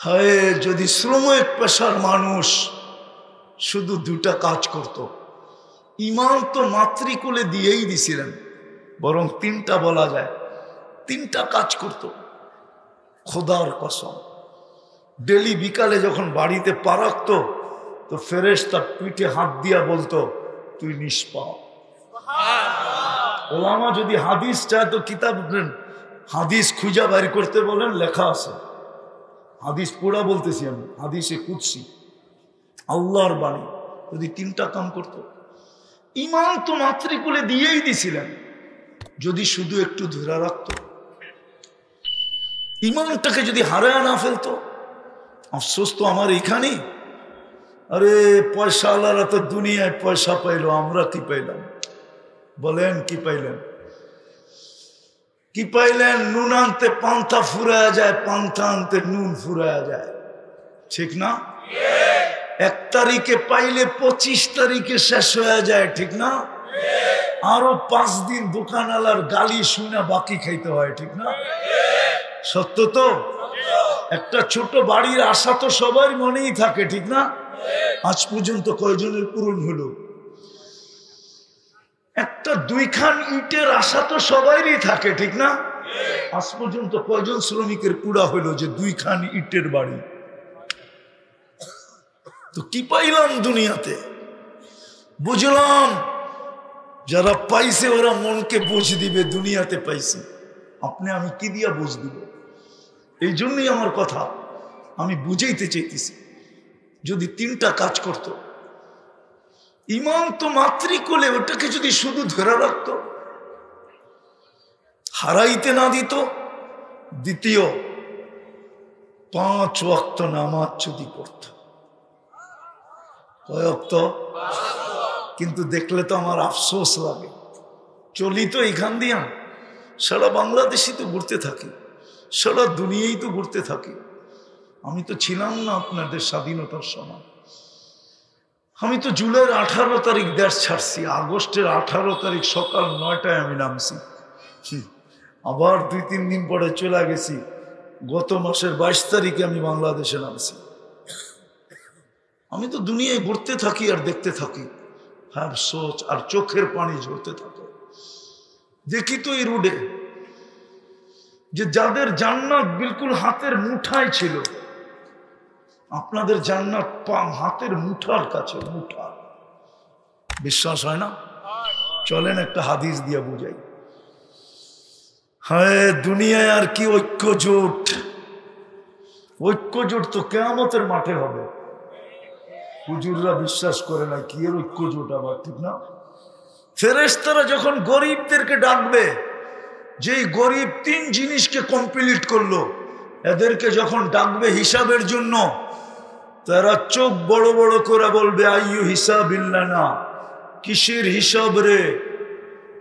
হায় যদি শ্রমিক পেশার মানুষ শুধু দুটা কাজ করত, ইমাম তো মাতৃকুলে দিয়েই দিছিলেন, বরং তিনটা বলা যায়, তিনটা কাজ করত। খোদার কসম, ডেলি বিকালে যখন বাড়িতে পা রাখত তো ফেরেশতা পিঠে হাত দিয়া বলতো তুই নিষ্পাপ। ওলামা যদি হাদিস চায় তো কিতাব হাদিস খুঁজা বাইর করতে বলেন, লেখা আছে। হাদিস পুরা বলতেছি আমি, হাদিসে কুদসি, আল্লাহর বাণী। যদি তিনটা কাম করত, ইমাম তো মাতৃকুলে দিয়েই দিছিলেন, যদি শুধু একটু ধরে রাখতো, ইমানটাকে যদি হারায় না ফেলতো। আফসোস তো আমার এখানে। আরে পয়সা আল্লাহরা তো দুনিয়ায় পয়সা পাইলো, আমরা কি পাইলাম বলেন? কি পাইলেন? কি পাইলেন? নুন আনতে পান্থা ফুরায়া যায়, পান্থা আনতে নুন ফুরায়া যায়, ঠিক না? 1 তারিখে পাইলে 25 তারিখে শেষ হয়ে যায়, ঠিক না? আরো 5 দিন দোকানওয়ালার গালি শুনে বাকি খাইতে হয়, ঠিক না? সত্য তো? একটা ছোট বাড়ির আশা তো সবার মনেই থাকে, ঠিক না? আজ পর্যন্ত কয়জনের পূরণ হলো? একটা 2 খান ইটের আশা তো সবারই থাকে, ঠিক না? আজ পর্যন্ত কয়জন শ্রমিকের পুরা হলো যে 2 খান ইটের বাড়ি? তো কি পাইলাম দুনিয়াতে? বুঝলাম যারা পাইছে ওরা মনকে বুঝ দিবে, দুনিয়াতে পাইছি। আপনি আমি কি দিয়া বুঝ দিব? এই জন্যই আমার কথা, আমি বুঝাইতে চাইতেছি। যদি তিনটা কাজ করত, ইমাম তো মাতৃকুলে, ওটাকে যদি শুধু ধরে রাখতো, হারাইতে না দিত। দ্বিতীয়, 5 ওয়াক্ত নামাজ যদি পড়ত। কয় ওয়াক্ত? কিন্তু দেখলে তো আমার আফসোস লাগে। চলি তো এখান দিয়া, সারা বাংলাদেশই তো ঘুরতে থাকি, সারা দুনিয়াই তো ঘুরতে থাকি। আমি তো ছিলাম না আপনাদের স্বাধীনতার সময়। আমি তো জুলাইয়ের 18 তারিখ দেশ ছাড়ছি, আগস্টের 18 তারিখ সকাল 9টায় আমি নামছি। আবার 2-3 দিন পরে চলে গেছি। গত মাসের 22 তারিখে আমি বাংলাদেশে নামছি। আমি তো দুনিয়ায় ঘুরতে থাকি আর দেখতে থাকি। হ্যাঁ, সোচ আর চোখের পানি ঝরতে থাকে। দেখি তো এই রোডে যে যাদের জান্নাত বিলকুল হাতের মুঠায় ছিল, আপনাদের জান্নাত হাতের মুঠার কাছে, মুঠা। বিশ্বাস হয় না? চলেন একটা হাদিস দিয়া বুঝাই। হ্যাঁ, দুনিয়ায় আর কি ঐক্য জোট? ঐক্য জোট তো কিয়ামতের মাঠে হবে। হুজুররা বিশ্বাস করে না, কি এর ঐক্য জোট আবার, ঠিক না? ফেরেশতারা যখন গরিবদেরকে ডাকবে, যেই গরিব 3 জিনিসকে কমপ্লিট করলো, এদেরকে যখন ডাকবে হিসাবের জন্য, তারা চোখ বড় বড় করে বলবে আইয়ু হিসাবিল্লানা, কিসের হিসাব রে?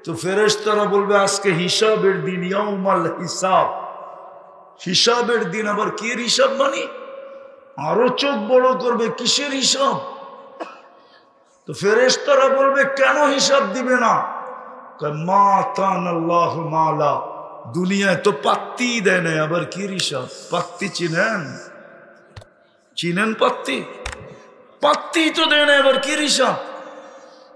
তো ফেরেশতারা বলবে আজকে হিসাবের দিন, ইয়াউমাল হিসাব। হিসাবের দিন, আবার কি হিসাব মানে? আরো চোখ বড় করবে, কিসের হিসাব? তো ফেরেশতারা বলবে কেন হিসাব দিবে না? মা তানাল্লাহু মালা, দুনিয়ায় তো পাত্তি দেয় না, আবার কি হিসাব? পাত্তি চিনেন? চিনেন পাত্তি? পাত্তি তো দেয় না, আবার কি হিসাব?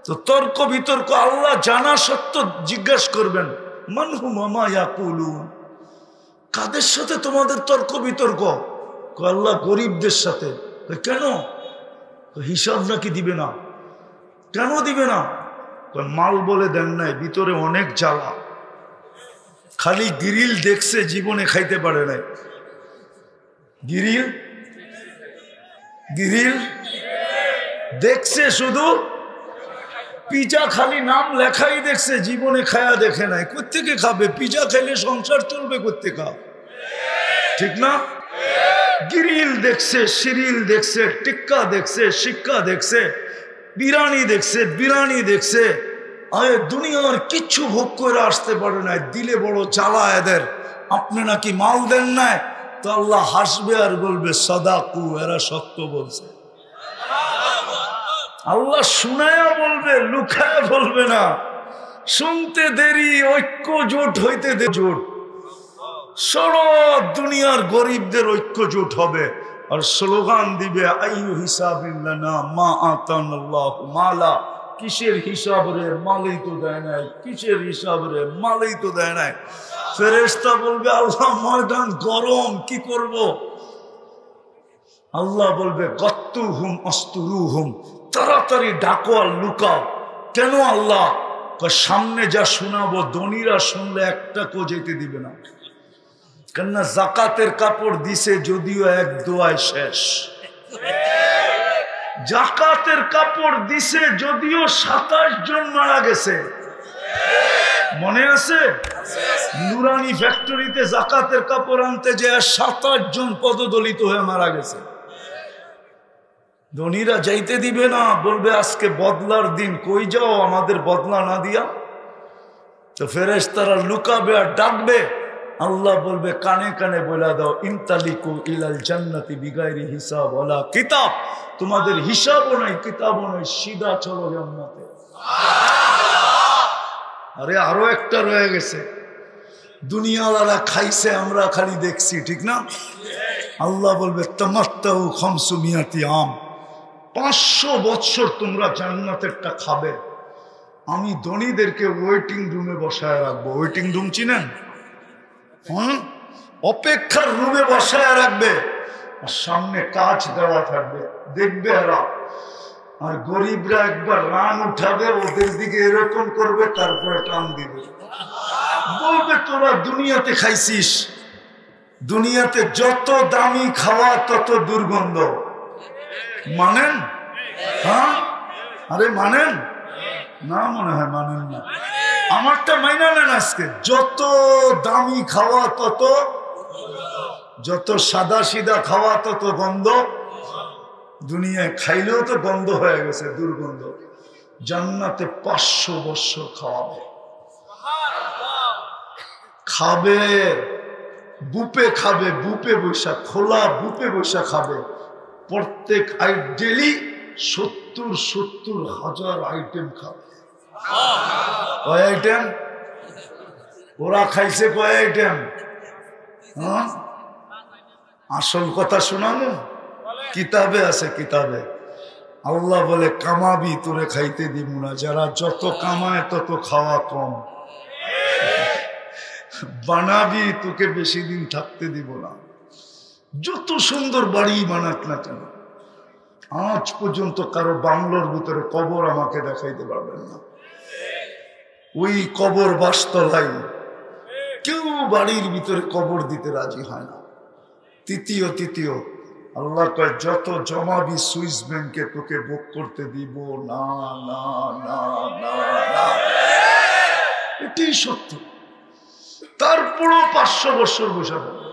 তো তর্ক বিতর্ক আল্লাহ জানা সত্য জিজ্ঞাস করবেন, মান হুম মা ইয়াকুলুন, কাদের সাথে তোমাদের তর্ক বিতর্ক? আল্লাহ গরিবদের সাথে। কেন? হিসাব নাকি দিবে না? কেন দিবে না? মাল বলে দেন নাই, ভিতরে অনেক জ্বালা। খালি গ্রিল দেখছে, জীবনে খাইতে পারে নাই। গ্রিল গ্রিল দেখছে, শুধু পিজা খালি নাম লেখাই দেখছে, জীবনে খায়া দেখে নাই। কোত্থেকে খাবে? পিজা খাইলে সংসার চলবে কোত্থেকে? ঠিক না? গ্রিল দেখছে, সিরিল দেখছে, টিক্কা দেখছে, শিক্কা দেখছে, বিরিয়ানি দেখছে, বিরিয়ানি দেখছে। আরে দুনিয়ার কিচ্ছু ভোগ করে আসতে পারে না, দিলে বড় জ্বালা এদের। আপনি নাকি মাল দেন নাই, তো আল্লাহ হাসবে আর বলবে সাদাকু, এরা সত্য বলছে। আল্লাহ শুনায়া বলবে, লুকায়া বলবে না। শুনতে দেরি, ঐক্য জোট হইতে জোট। সারা দুনিয়ার গরিবদের ঐক্য জোট হবে, আর স্লোগান দিবে আইয়ু হিসাবিন লানা মা আতানাল্লাহু মালা, কিসের হিসাব রে, মালই তো দেয় নাই, কিসের হিসাব রে, মালই তো দেয় নাই। ফেরেশতা বলবে আল্লাহ ময়দান গরম, কি করব? আল্লাহ বলবে গত্তুহুম আস্তুরুহুম, তাড়াতাড়ি ডাকো আর লুকাও। কেন আল্লাহ? সামনে যা শোনাবো ধনীরা শুনলে একটা কো যেতে দিবে না। কেননা জাকাতের কাপড় দিছে যদিও এক দোয়ায় শেষ। জাকাতের কাপড় দিছে যদিও 27 জন মারা গেছে, মনে আছে? নুরানি ফ্যাক্টরিতে জাকাতের কাপড় আনতে যে 27 জন পদদলিত হয়ে মারা গেছে। ধনীরা যাইতে দিবে না, বলবে আজকে বদলার দিন, কই যাও আমাদের বদলা না দিয়া। তো ফেরেশতারা লুকাবে আর ডাকবে, আল্লাহ বলবে কানে কানে বলে দাও ইনতালিকু ইলাল জান্নাতি বিগাইরি হিসাব ওয়ালা কিতাব, তোমাদের হিসাবও নাই কিতাবও নাই, সিধা চলো জান্নাতে। আরে আরো একটা রয়ে গেছে, দুনিয়াওয়ালা খাইছে আমরা খালি দেখছি, ঠিক না? আল্লাহ বলবে তামাত্তাউ খামসুমিয়াতি আম, 500 বছর তোমরা জান্নাতেরটা খাবে। আমি ধনীদেরকে ওয়েটিং রুমে বসায় রাখবো। ওয়েটিং রুম চিনেন? অপেক্ষার রুমে বসায় রাখবে, আর সামনে কাজ দেওয়া থাকবে, দেখবে এরা। আর গরিবরা একবার রান উঠাবে, ওদের দিকে এরকম করবে, তারপরে টান দিবে, বলবে তোরা দুনিয়াতে খাইছিস, দুনিয়াতে যত দামি খাওয়া তত দুর্গন্ধ। মানেন? হ্যাঁ, আরে মানেন না? মনে হয় মানেন না। আমারটা মাইনা নেন আজকে। যত দামি খাওয়া তত, যত সাদা সিধা খাওয়া তত গন্ধ। দুনিয়ায় খাইলেও তো গন্ধ হয়ে গেছে, দুর্গন্ধ। জান্নাতে 500 বছর খাওয়াবে, খাবে, বুপে খাবে, বুপে বৈশা, খোলা বুপে বৈশা খাবে। প্রত্যেক ডেলি 70 হাজার আইটেম খাবে। কয় আইটেম? ওরা খাইছে কয় আইটেম? হ্যাঁ, আসল কথা শোনানো কিতাবে আছে, কিতাবে। আল্লাহ বলে কামাবি তোরে খাইতে দিব না, যারা যত কামায় তত খাওয়া কম, বানাবি তোকে বেশি দিন থাকতে দিব না। যত সুন্দর বাড়ি বানাক না কেন, আজ পর্যন্ত কারো বাংলোর ভিতরে কবর আমাকে দেখাইতে পারবেন না। ওই কবর বাসতলাই, কেউ বাড়ির ভিতরে কবর দিতে রাজি হয় না। তৃতীয় আল্লাহ কয় যত জমাবি সুইস ব্যাংকে তোকে বুক করতে দিব না, না না না না, এটাই সত্য। তারপরও 500 বছর বসে থাকবে।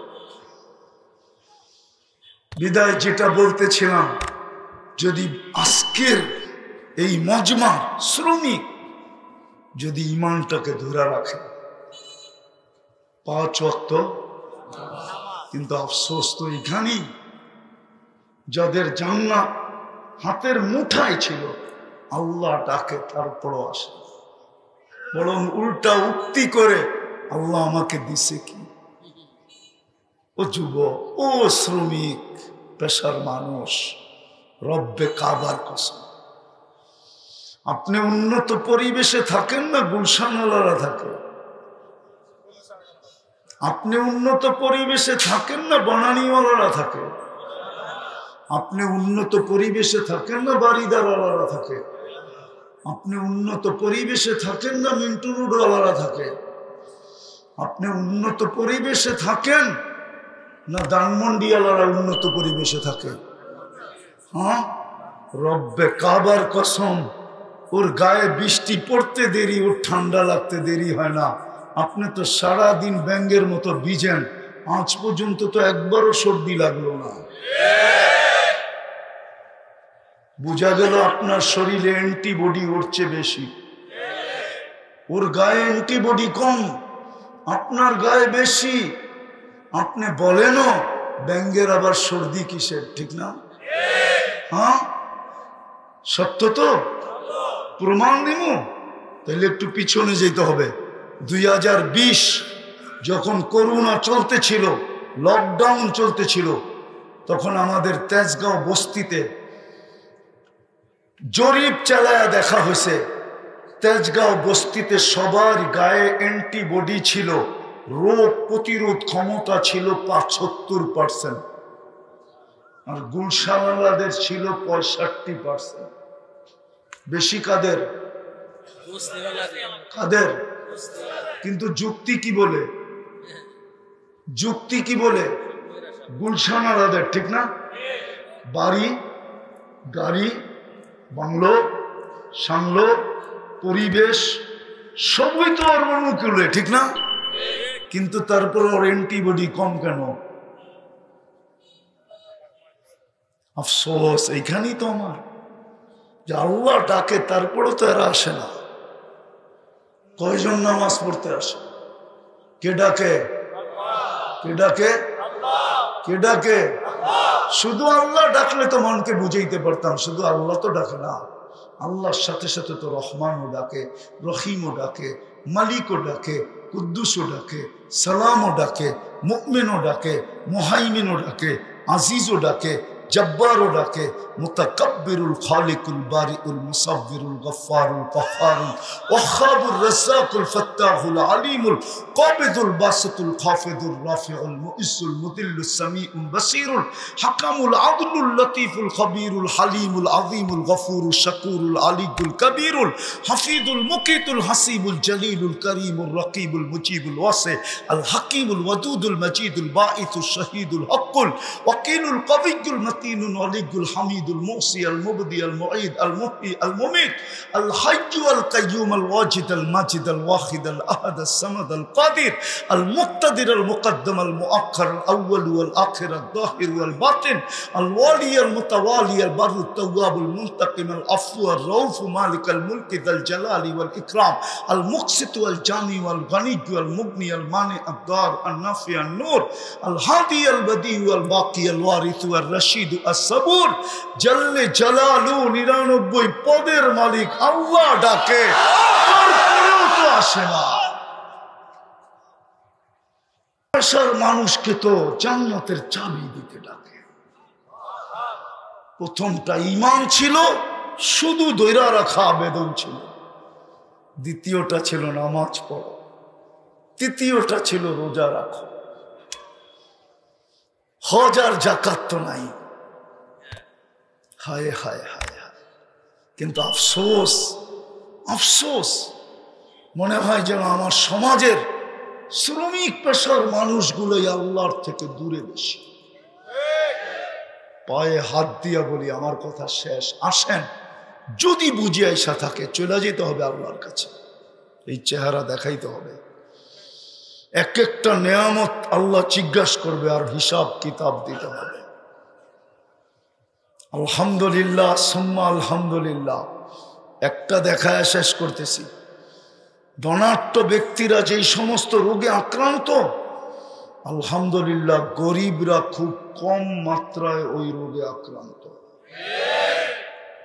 বিদায় যেটা বলতেছিলাম, যদি আজকের এই মজমা শ্রমিক যদি ইমানটাকে ধরে রাখে, 5 ওয়াক্ত, কিন্তু আফসোস তো এখানেই, যাদের জান্নাত হাতের মুঠায় ছিল, আল্লাহ ডাকে তারপরও আসে, বরং উল্টা উক্তি করে আল্লাহ আমাকে দিছে কি। ও যুবক, ও শ্রমিক, পেশার মানুষ, রব্বে কাবার কসম, আপনি উন্নত পরিবেশে থাকেন না গুলশানওয়ালারা থাকে? আপনি উন্নত পরিবেশে থাকেন না বনানীওয়ালারা থাকে? আপনি উন্নত পরিবেশে থাকেন না বাড়িদারওয়ালারা থাকে? আপনি উন্নত পরিবেশে থাকেন না মিন্টু রোডওয়ালারা থাকে? আপনি উন্নত পরিবেশে থাকেন না ধানমন্ডিওয়ালারা উন্নত পরিবেশে থাকে? হ্যাঁ, রব্বে কাবার কসম, ওর গায়ে বৃষ্টি পড়তে দেরি, ওর ঠান্ডা লাগতে দেরি হয় না। আপনি তো সারাদিন ব্যাঙের মতো ভিজেন, আজ পর্যন্ত তো একবারও সর্দি লাগলো না। বোঝা গেল আপনার শরীরে অ্যান্টিবডি ওর চেয়ে বেশি, ওর গায়ে অ্যান্টিবডি কম, আপনার গায়ে বেশি। আপনি বলেনও ব্যাঙের আবার সর্দি কিসের, ঠিক না? হ্যাঁ, সত্য তো, প্রমাণ দিব। তাহলে একটু পিছনে যেতে হবে। 2020 যখন করোনা চলতেছিল, লকডাউন চলতেছিল, তখন আমাদের তেজগাঁও বস্তিতে জরিপ চালায়া দেখা হয়েছে, তেজগাঁও বস্তিতে সবার গায়ে অ্যান্টিবডি ছিল, রোগ প্রতিরোধ ক্ষমতা ছিল 75%, আর গুলশানওয়ালাদের ছিল 65%। বেশি কাদের? কাদের? কিন্তু যুক্তি কি বলে? যুক্তি কি বলে? গুলশানওয়ালাদের, ঠিক না? বাড়ি, গাড়ি, বাংলো, সাংলো, পরিবেশ সবই তো ওর অনুকূলে, ঠিক না? কিন্তু তারপর ওর অ্যান্টিবডি কম কেন? আফসোস এইখানেই তো আমার, যে আল্লাহ ডাকে তারপরও তো এরা আসে না। কয়জন নামাজ পড়তে আসে? কে ডাকে? কে ডাকে? কে ডাকে? শুধু আল্লাহ ডাকলে তো মনকে বুঝাইতে পারতাম, শুধু আল্লাহ তো ডাকে না, আল্লাহর সাথে সাথে তো রহমানও ডাকে, রহিমও ডাকে, মালিকও ডাকে, কুদ্দুসও ডাকে, সালামও ডাকে, মুমিনও ডাকে, মুহাইমিনও ডাকে, আজিজও ডাকে, জব্বারও ডাকে, মুতাকাব্বিরুল খালিকুল বারিউল মুসাব্বিরুল গফফারুল কাহ্হারুল ওয়াহ্হাবুর রাজ্জাকুল ফাত্তাহুল আলিমুল কাবিদুল বাসিতুল খাফিদুর রাফিউল মুইজ্জুল মুদিল্লুস সামিউল বাসিরুল হাকামুল আদলুল লতীফুল খবীরুল হালিমুল আযীমুল গফুরুশ শাকুরুল আলিয়ুল কবীরুল হাফিজুল মুকিতুল হাসিবুল জলিলুল করিমুর রকিবুল মুজিবুল ওয়াসি আল হাকিমুল ওয়াদুদুল মজিদুল বাঈসুশ শহীদুল হকুল ওয়াকিলুল কবিয়্যুল মতিনুল ওয়ালিয়ুল হামিদুল মুসি আল মুবদি আল মুঈদ আল মুহয়ি আল মুমীত আল হাইয়্যু আল কাইয়্যুম আল ওয়াজিদ আল মাজিদ আল ওয়াহিদ আল আহাদ আস সামাদ আল কাদির আল মুক্তাদির আল মুকদ্দম আল মুআক্খার আল আউয়াল ওয়াল আখির আল যাহির ওয়াল বাতিন আল ওয়ালি আল মুতাওয়ালি আল বাররু তাওয়াব আল মুনতাকিম আল আফু আর রাউফ মালিক আল মুলক যাল জালালি ওয়াল ইকরাম আল মুকসিত ওয়াল জামি ওয়াল গনি ওয়াল মুগনি আল মানি আদ দার আল নাফি আন নূর আল হাদি আল বদি ওয়াল বাকি আল ওয়ারিস ওয়াল রশিদ আস সাবুর জাল্লে জালালু 99 পদের মালিক আল্লাহ ডাকে, তারপরেও তো আসে না। আসার মানুষকে তো জান্নাতের চাবি দিতে ডাকে। প্রথমটা ঈমান ছিল, শুধু ধৈর্য রাখা আবেদন ছিল। দ্বিতীয়টা ছিল নামাজ পড়ো, তৃতীয়টা ছিল রোজা রাখো। হজ আর যাকাত তো নাই। হায় হায় হায় হায়, কিন্তু আফসোস আফসোস, মনে হয় যেন আমার সমাজের শ্রমিক পেশার মানুষগুলোই আল্লাহর থেকে দূরে বেশি। পায়ে হাত দিয়া বলি, আমার কথা শেষ। আসেন, যদি বুঝে আইসা থাকে চলে যেতে হবে আল্লাহর কাছে, এই চেহারা দেখাইতে হবে। এক একটা নেয়ামত আল্লাহ জিজ্ঞাসা করবে আর হিসাব কিতাব দিতে হবে। আলহামদুলিল্লাহ সুম্মা আলহামদুলিল্লাহ। একটা দেখায় শেষ করতেছি। ধনাঢ্য ব্যক্তিরা যেই সমস্ত রোগে আক্রান্ত, আলহামদুলিল্লাহ গরিবরা খুব কম মাত্রায় ওই রোগে আক্রান্ত,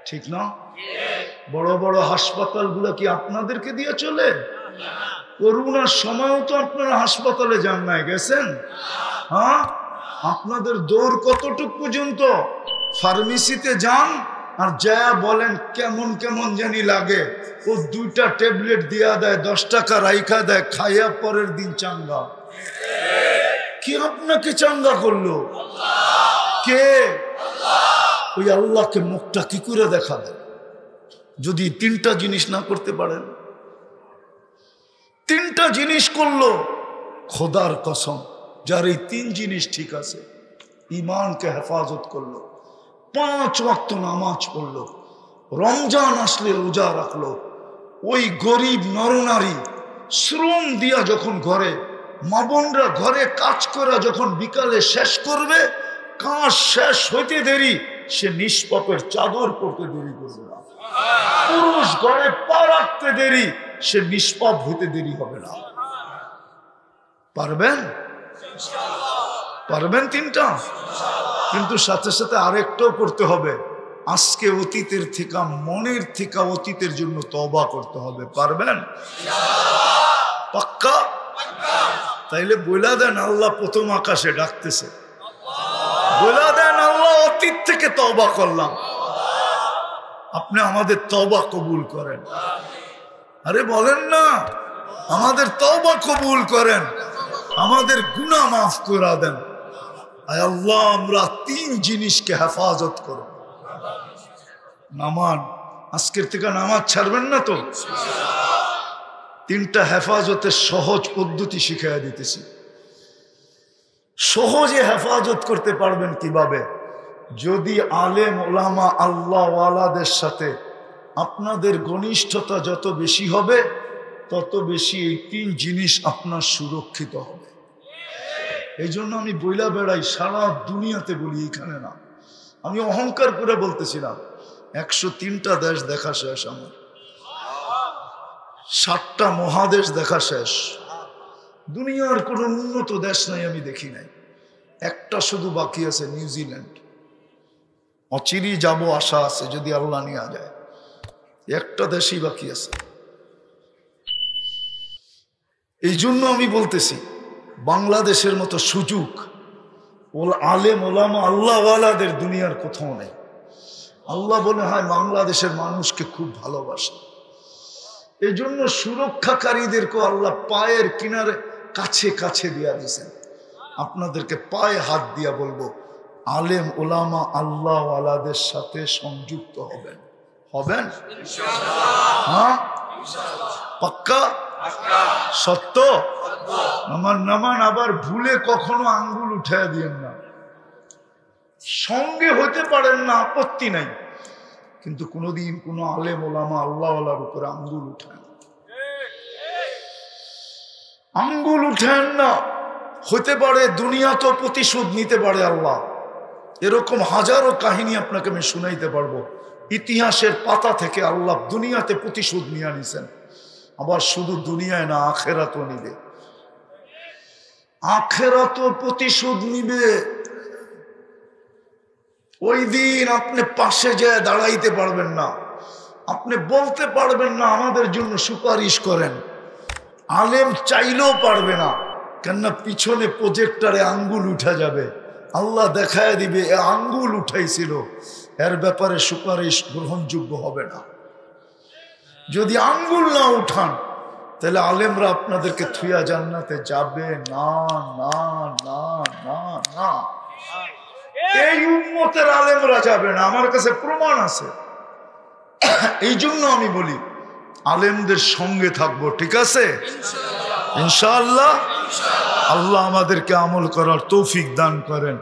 ঠিক না? বড় বড় হাসপাতালগুলো কি আপনাদেরকে দিয়ে চলে? করোনার সময়ও তো আপনারা হাসপাতালে যান নাই, গেছেন? হ্যাঁ, আপনাদের দৌড় কতটুকু পর্যন্ত? ফার্মেসিতে যান আর যা বলেন কেমন কেমন জানি লাগে, ও 2টা ট্যাবলেট দিয়া দেয়, 10 টাকা রাইখা দেয়, খাইয়া পরের দিন চাঙ্গা। কি আপনাকে চাঙ্গা করলো? কে? ওই আল্লাহকে মুখটা কি করে দেখাবেন যদি 3টা জিনিস না করতে পারেন? 3টা জিনিস করলো, খোদার কসম, যার এই 3 জিনিস ঠিক আছে, ঈমানকে হেফাজত করলো, 5 ওয়াক্ত নামাজ পড়লো, রমজান আসলে রোজা রাখলো, ওই গরিব নরনারী শ্রম দিয়া যখন ঘরে, মা বোনরা ঘরে কাজ করে যখন বিকালে শেষ করবে, কাজ শেষ হইতে দেরি, সে নিষ্পাপের চাদর পড়তে দেরি করবে না। পুরুষ ঘরে পা রাখতে দেরি, সে নিষ্পাপ হইতে দেরি হবে না। পারবেন? পারবেন 3টা? কিন্তু সাথে সাথে আরেকটাও করতে হবে, আজকে অতীতের থেকে, মনের থেকে অতীতের জন্য তওবা করতে হবে। পারবেন? পাক্কা? তাইলে বইলা দেন আল্লাহ প্রথম আকাশে ডাকতেছে, বইলা দেন অতীত থেকে তওবা করলাম, আপনি আমাদের তওবা কবুল করেন। আরে বলেন না, আমাদের তওবা কবুল করেন, আমাদের গুনাহ মাফ করে দেন। আয় আল্লাহ, আমরা 3 জিনিসকে হেফাজত করব। নামাজ, আজকের থেকে নামাজ ছাড়বেন না তো? 3টা হেফাজতের সহজ পদ্ধতি শিখিয়ে দিতেছি। সহজে হেফাজত করতে পারবেন কিভাবে? যদি আলেম ওলামা আল্লাহ ওয়ালাদের সাথে আপনাদের ঘনিষ্ঠতা যত বেশি হবে, তত বেশি এই 3 জিনিস আপনার সুরক্ষিত হবে। এই জন্য আমি বইলা বেড়াই, সারা দুনিয়াতে বলি, এখানে না। আমি অহংকার করে বলতেছিলাম 103টা দেশ দেখা শেষ, আমার 7টা মহাদেশ দেখা শেষ। দুনিয়ার কোনো উন্নত দেশ নাই, আমি দেখি নাই। একটা শুধু বাকি আছে, নিউজিল্যান্ড। অচিরেই যাব, আশা আছে যদি আল্লাহ নিয়ে যায়। একটা দেশই বাকি আছে। এই জন্য আমি বলতেছি, বাংলাদেশের মতো সুযোগ আলেম ওলামা আল্লাহওয়ালাদের দুনিয়ার কোথাও নেই। আল্লাহ বলে হয় বাংলাদেশের মানুষকে খুব ভালোবাসে। এই জন্য সুরক্ষাকারীদেরকে আল্লাহ পায়ের কিনারে কাছে কাছে দিয়া দিয়েছেন। আপনাদেরকে পায়ে হাত দিয়া বলবো, আলেম ওলামা আল্লাহওয়ালাদের সাথে সংযুক্ত হবেন। হবেন? হ্যাঁ, পাক্কা? সত্য? নামান আবার ভুলে কখনো আঙ্গুল উঠায় দিয়েন না। সঙ্গে হতে পারেন না, আপত্তি নাই, কিন্তু কোনোদিন কোনো আলেম ওলামা আল্লাহওয়ালার উপরে আঙ্গুল উঠায় না। আঙ্গুল উঠেন না। হতে পারে দুনিয়া তো প্রতিশোধ নিতে পারে আল্লাহ। এরকম হাজারো কাহিনী আপনাকে আমি শুনাইতে পারবো। ইতিহাসের পাতা থেকে আল্লাহ দুনিয়াতে প্রতিশোধ নিয়ে নিছেন। আবার শুধু দুনিয়ায় না, আখেরাতও নিবে। আখেরাতও প্রতিশোধ নিবে। ওই দিন আপনি পাশে যেয়ে দাঁড়াইতে পারবেন না, আপনি বলতে পারবেন না আমাদের জন্য সুপারিশ করেন। আলেম চাইলেও পারবে না, কেননা পিছনে প্রজেক্টরে আঙ্গুল উঠা যাবে। আল্লাহ দেখায় দিবে এ আঙ্গুল উঠাইছিল, এর ব্যাপারে সুপারিশ গ্রহণযোগ্য হবে না। যদি আঙ্গুল না উঠান, তাহলে আলেমরা আপনাদেরকে থুইয়া জান্নাতে যাবে না, না, না, না, না। এই উম্মতের আলেমরা যাবে না, আমার কাছে প্রমাণ আছে। এই জন্য আমি বলি, আলেমদের সঙ্গে থাকবো, ঠিক আছে? ইনশাআল্লাহ। আল্লাহ আমাদেরকে আমল করার তৌফিক দান করেন।